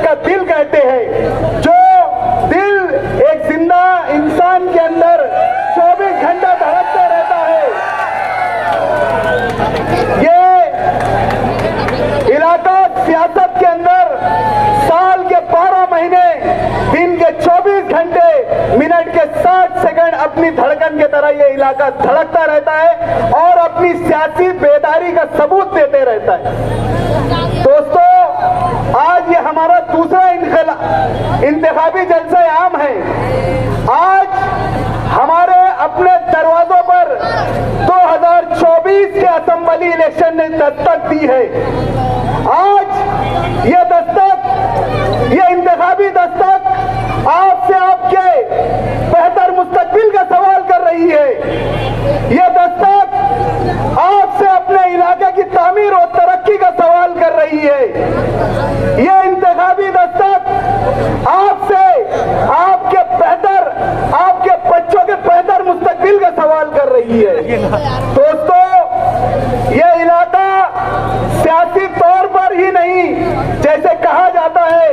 जिसका दिल कहते हैं, जो दिल एक जिंदा इंसान के अंदर 24 घंटा धड़कता रहता है। ये इलाका सियासत के अंदर साल के 12 महीने, दिन के 24 घंटे, मिनट के 60 सेकंड अपनी धड़कन के तरह ये इलाका धड़कता रहता है और अपनी सियासी बेदारी का सबूत देते रहता है। दोस्तों, आज ये हमारा दूसरा इंतखाबी जलसा आम है। आज हमारे अपने दरवाजों पर 2024 के असेंबली इलेक्शन ने दस्तक दी है। आज ये दस्तक, ये इंतखाबी दस्तक आपसे आपके बेहतर मुस्तकबिल का सवाल कर रही है। ये दस्तक आपसे अपने इलाके की तामीर और तरक्की का सवाल कर रही है। ये इंतखाबी दस्तक आपसे आपके बेहतर, आपके बच्चों के बेहतर मुस्तकबिल का सवाल कर रही है। दोस्तों, ये इलाका सियासी तौर पर ही नहीं, जैसे कहा जाता है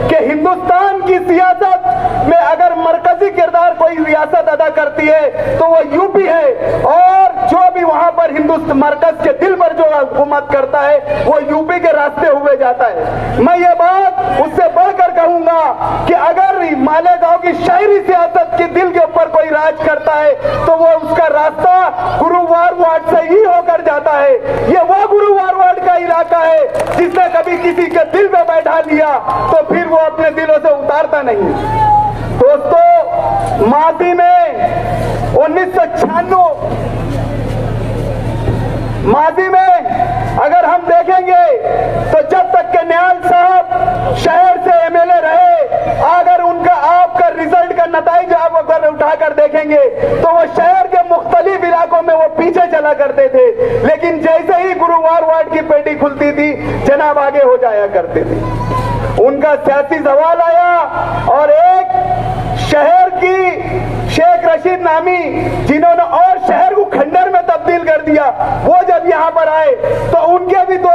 कि हिंदुस्तान की सियासत में अगर मरकजी किरदार कोई रियासत अदा करती है तो वो यूपी है, और जो भी वहां पर हिंदुस्तान मरकज के दिल पर जो हुकूमत करता है वो यूपी के रास्ते हुए जाता है। मैं ये बात उससे बढ़कर कहूंगा कि अगर मालेगांव की शहरी सियासत के दिल के ऊपर कोई राज करता है तो वो उसका रास्ता गुरुवार वार्ड से ही होकर जाता है। ये वो गुरुवार वार्ड का इलाका है जिसने कभी किसी के दिल पे बैठा लिया तो फिर वो अपने दिलों से उतारता नहीं। दोस्तों, माजी में 1996 माजी में अगर हम देखेंगे तो जब तक के न्याल साहब शहर से एमएलए रहे, अगर उनका आपका रिजल्ट का नतीजा आप अगर उठाकर देखेंगे तो वो शहर के मुख्तलिफ इलाकों में वो पीछे चला करते थे, लेकिन जैसे ही गुरुवार वार्ड की पेटी खुलती थी जनाब आगे हो जाया करते थे। उनका सियासी सवाल आया और एक शहर की शेख रशीद नामी, जिन्होंने और शहर को खंडर में तब्दील कर दिया, वो जब यहाँ पर आए तो उनके भी दो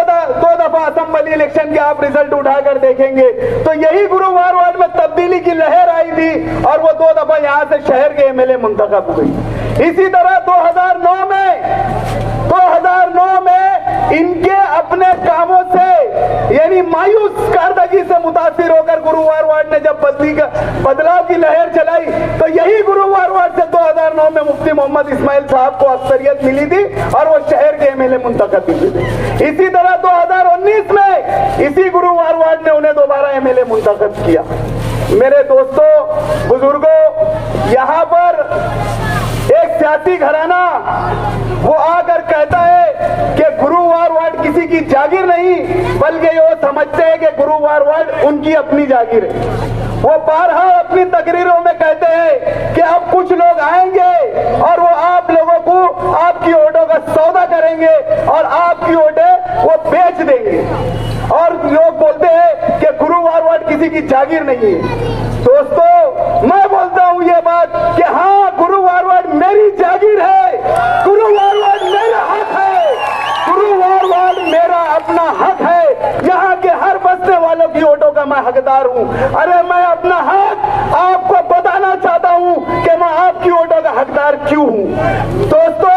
दफा असेंबली इलेक्शन के आप रिजल्ट उठाकर देखेंगे तो यही गुरुवार वार्ड में तब्दीली की लहर आई थी और वो 2 दफा यहाँ से शहर के एमएलए मुंतखब हुई। इसी तरह 2009 में इनके अपने कामों से यानी मायूस कारदगी से मुतासिर होकर गुरुवार वार्ड ने जब बदलाव की लहर चलाई तो यही गुरुवार वार्ड से 2009 में मुफ्ती मोहम्मद इस्माइल साहब को अक्सरियत मिली थी और वो शहर के एमएलए मुंतखब हुए थे। इसी तरह 2019 में इसी गुरुवार वार्ड ने उन्हें दोबारा एमएलए मुंतखब किया। मेरे दोस्तों, बुजुर्गों, यहाँ पर एक सियासी घराना वो आकर कहता है कि गुरुवार वार्ड किसी की जागीर नहीं, बल्कि वो समझते हैं कि गुरुवार वार्ड उनकी अपनी जागीर है। वो बारहा अपनी तकरीरों में कहते हैं कि अब कुछ लोग आएंगे और वो आप लोगों को आपकी वोटों का सौदा करेंगे और आपकी वोटें वो बेच देंगे, और लोग बोलते हैं कि गुरुवार वार्ड किसी की जागीर नहीं है। दोस्तों, मैं बोलता हूं ये बात कि हाँ, गुरुवार वार्ड मेरी जागीर है, गुरुवार वार्ड मेरा हक है, गुरुवार वार्ड मेरा अपना हक है। यहाँ के हर बसने वालों की वोटों का मैं हकदार हूँ। अरे मैं अपना हक आपको बताना चाहता हूँ कि मैं आपकी वोटों का हकदार क्यों हूँ। दोस्तों,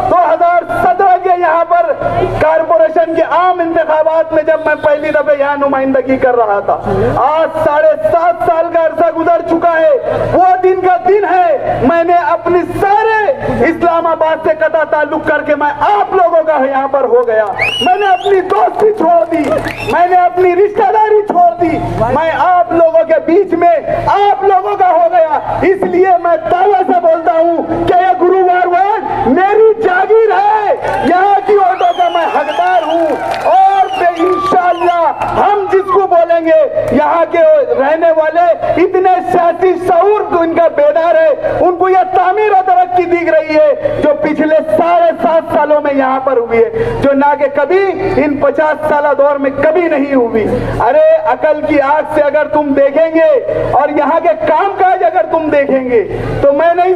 2017 के यहाँ पर कारपोरेशन के आम इंतखाबात में जब मैं पहली दफे यहाँ नुमाइंदगी कर रहा था, आज 7.5 साल का अरसा गुजर चुका है। वो दिन का दिन है, मैंने अपनी सारे इस्लामाबाद से कता ताल्लुक करके मैं आप लोगों का यहाँ पर हो गया। मैंने अपनी दोस्ती छोड़ दी, मैंने अपनी रिश्तेदारी छोड़ दी, मैं आप लोगों के बीच में आप लोगों का हो गया। इसलिए मैं दावा से बोलता हूँ कि यह गुरुवार वार्ड मेरी जागीर है, यहाँ की वोटों का मैं हकदार हूँ, और इंशाअल्लाह हम जिसको बोलेंगे, यहाँ के रहने वाले इतने सियासी शऊर तो इनका बेदार है, उनको यह तामीर और तरक्की दिख रही है जो पिछले 7.5 सालों में यहाँ पर हुई है, जो ना के कभी इन 50 साल दौर में कभी नहीं हुई। अरे अकल की आंख से अगर तुम देखेंगे और यहाँ के कामकाज अगर तुम देखेंगे तो मैं नहीं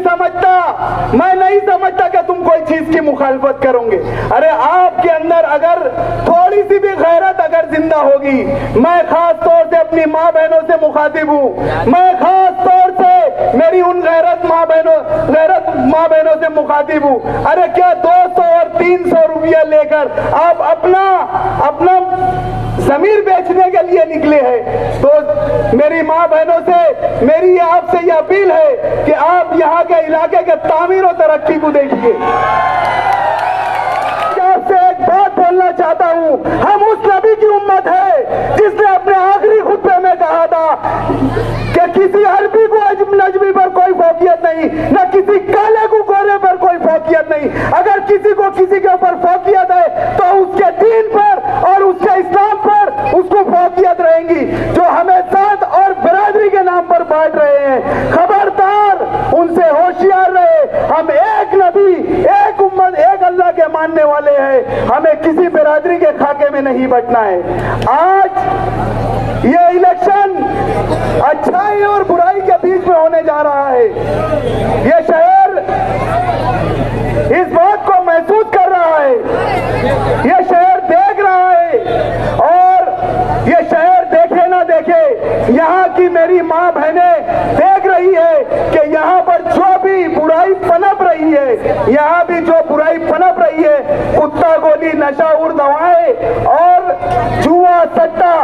समझता कि तुम कोई चीज की मुखालफत करोगे। अरे आपके अंदर अगर थोड़ी सी भी गैरत अगर जिंदा होगी, मैं खास तौर से अपनी माँ बहनों से मुखातिब हूँ। मैं खास तौर से मेरी उन गैरत माँ बहनों से मुखातिब हूँ। अरे क्या 200 और 300 रुपया लेकर आप अपना जमीर बेचने के लिए निकले हैं? तो मेरी माँ बहनों से मेरी आपसे यह अपील है कि आप यहाँ के इलाके के तामीर और तरक्की को देखिए। आपसे एक बात बोलना चाहता हूँ, हम उस नबी की उम्मत है जिसने अपने आखिरी खुतबे में कहा था कि किसी अरबी को नजमी पर कोई फोकियत नहीं, न किसी काले को गोरे पर कोई फोकियत नहीं। अगर किसी को किसी के ऊपर फोकियत है तो उसके दीन पर और उसके इस्लाम पर उसको फोकियत रहेंगी, जो हमें जात और बरादरी के नाम पर बांट रहे हैं। खबरदार, उनसे होशियार रहे। हम एक नबी, एक उम्मत, एक अल्लाह के मानने वाले हैं। हमें किसी बिरादरी के खाके में नहीं बटना है। आज ये इलेक्शन अच्छाई और बुराई के बीच में होने जा रहा है। ये शहर इस बात को महसूस कर रहा है, ये शहर देख रहा है, और ये शहर देखे ना देखे, यहाँ की मेरी माँ बहनें देख रही है कि यहाँ पर जो भी बुराई पनप रही है, यहाँ भी जो बुराई पनप रही है, कुत्ता गोली, नशाउर दवाएं और जुआ सट्टा,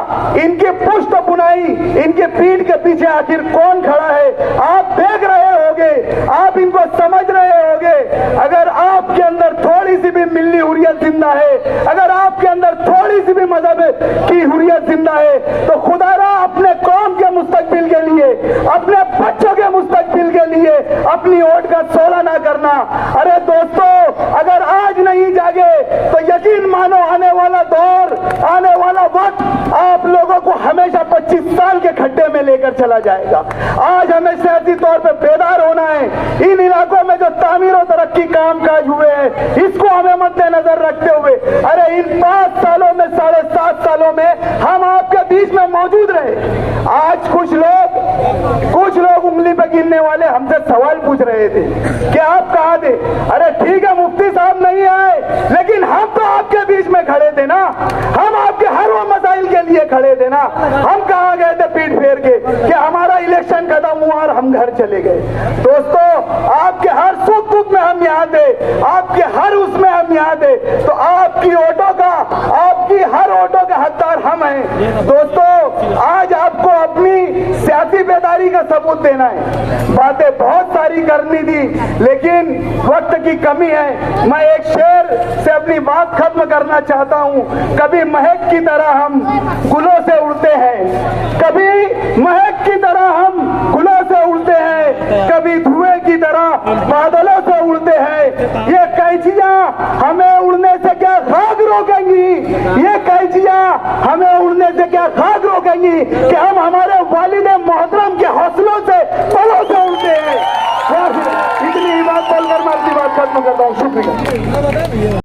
इनकी पुष्ट बुनाई, इनके पीठ के पीछे आखिर कौन खड़ा है आप देख रहे होगे, आप इनको समझ रहे होगे। अगर आपके अंदर थोड़ी सी भी मिल्ली हुर्रियत जिंदा है, अगर आपके अंदर थोड़ी सी भी मजहब की हुर्रियत जिंदा है, तो खुदारा अपने कौम के मुस्तकबिल के लिए, अपने बच्चों के मुस्तकबिल के लिए अपनी वोट का सोला ना करना। अरे दोस्तों, अगर आज नहीं जागे तो यकीन मानो आने वाला दौर, आने वाला वक्त आप लोगों को हमेशा 25 साल के खड्डे में लेकर चला जाएगा। आज हमें सियासी तौर पे बेदार होना है। इन इलाकों में जो तामीर और तरक्की कामकाज हुए हैं, इसको हमें मद्देनजर रखते हुए, अरे इन 5 सालों में, 7.5 सालों में हम आपके बीच में मौजूद रहे। आज कुछ लोग उंगली पे गिनने वाले हमसे सवाल पूछ रहे थे कि आप कहाँ थे। अरे ठीक है, मुफ्ती साहब नहीं आए, लेकिन हम तो आपके बीच में खड़े थे ना, हम आपके हर वो मसाइल के लिए खड़े थे ना। हम कहाँ गए थे पीठ फेर के कि हमारा इलेक्शन खत्म हुआ और हम घर चले गए? दोस्तों, आपके हर सुख दुख में हम यहाँ थे, आपके हर उसमें हम यहाँ थे, तो आपकी वोटों का, आपकी हर वोटों के हकदार हम हैं। दोस्तों, आज आपको अपनी सियासी बेदारी का सबूत देना है। बातें बहुत सारी करनी थी, लेकिन वक्त की कमी है। मैं एक शेर से अपनी बात खत्म करना चाहता हूँ। कभी महक की तरह हम गुलों से उड़ते हैं, कभी महक की तरह हम गुलों से उड़ते हैं, कभी धुएं की तरह बादलों से उड़ते हैं। ये कैंचियां हमें उड़ने से क्या खाक रोकेंगी? ये कैंचियां हमें उड़ने से क्या खाक रोकेंगी कि हम हमारे